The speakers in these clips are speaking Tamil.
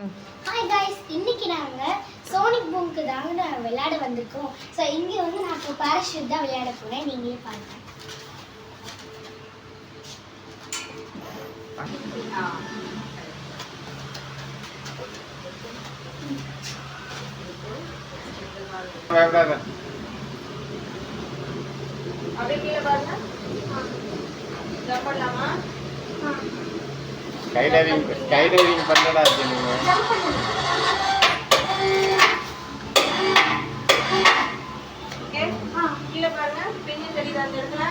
ஹாய் गाइस, இன்னைக்கு நாங்க சோனிக் பூம்க்கு தாங்க விளையாட வந்திருக்கோம். ஸோ இங்கே வந்து நான் இப்போ பாராஷூட் தான் விளையாட போறேன். நீங்களே பாருங்க. அப்படியே கீழே பாருங்க. ஜம்ப் பண்ணலாமா? ஸ்கை டைவிங் பண்ணடா நீங்க. ஓகே. கீழே பாருங்க. பின் தெரியுதா அந்த இடத்துல?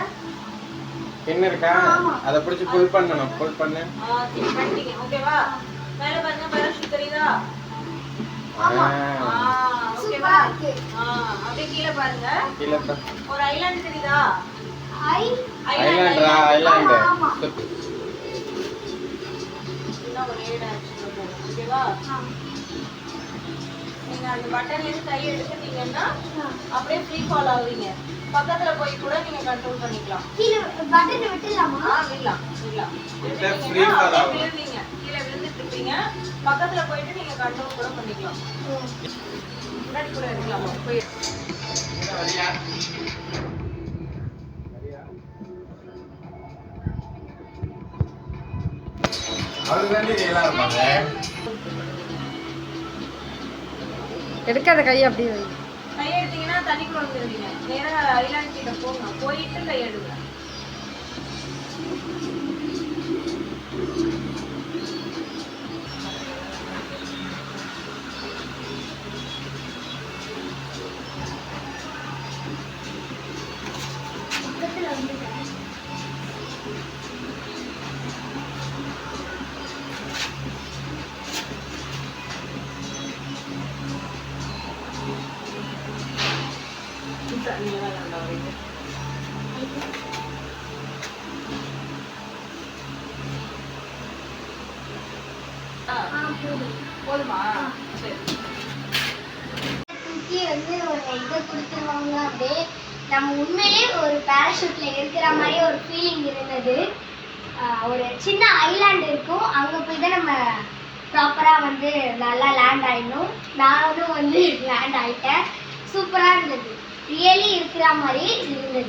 பின் இருக்கா? அத பிடிச்சு புல் பண்ணனும். புல் பண்ணு. சரி பண்ணிட்டீங்க. ஓகேவா? மேலே பாருங்க பாராஷூட் தெரியுதா? ஆமா. ஓகேவா? அப்படியே கீழே பாருங்க. கீழ ஒரு ஐலாண்ட் தெரியுதா? ஐலாண்ட். ஒரே டைரக்ஷன்ல போகும். ஓகேவா? நீங்க அந்த பட்டன்ல இருந்து கை எடுத்துட்டீங்கன்னா அப்படியே ஃப்ரீ ஃபால் ஆவீங்க. பக்கத்துல போய் கூட நீங்க கண்ட்ரோல் பண்ணிக்கலாம். கீழ பட்டன் விட்டுலாமா? விடலாம். ஃப்ரீ ஃபால் ஆகும். விழுவீங்க. கீழ விழுந்துட்டு இருப்பீங்க. பக்கத்துல போயிட்டு நீங்க கண்ட்ரோல் கூட பண்ணிக்கலாம். முன்னாடி கூட இருக்கலாமா? போய் வரியா? எடுக்காத கையை அப்படியே வை. கை எடுத்தீங்கன்னா தண்ணிக்குள்ள வந்துருவீங்க. நேரா ஐலாண்ட் கிட்ட போங்க. போயிட்டு கை எடுங்க. பக்கத்துல வந்துட்டேன். போதுமா? சரி. தூக்கி வந்து ஒரு இதை கொடுத்துருவாங்க. அப்படியே நம்ம உண்மையிலே ஒரு பேராஷூட்ல இருக்கிற மாதிரி ஒரு ஃபீலிங் இருந்தது. ஒரு சின்ன ஐலாண்ட் இருக்கும். அங்கே போய் தான் நம்ம ப்ராப்பராக வந்து நல்லா லேண்ட் ஆகிடணும். நானும் வந்து லேண்ட் ஆகிட்டேன். சூப்பராக இருந்தது. ரியலி இருக்கிற மாதிரி இருந்தது.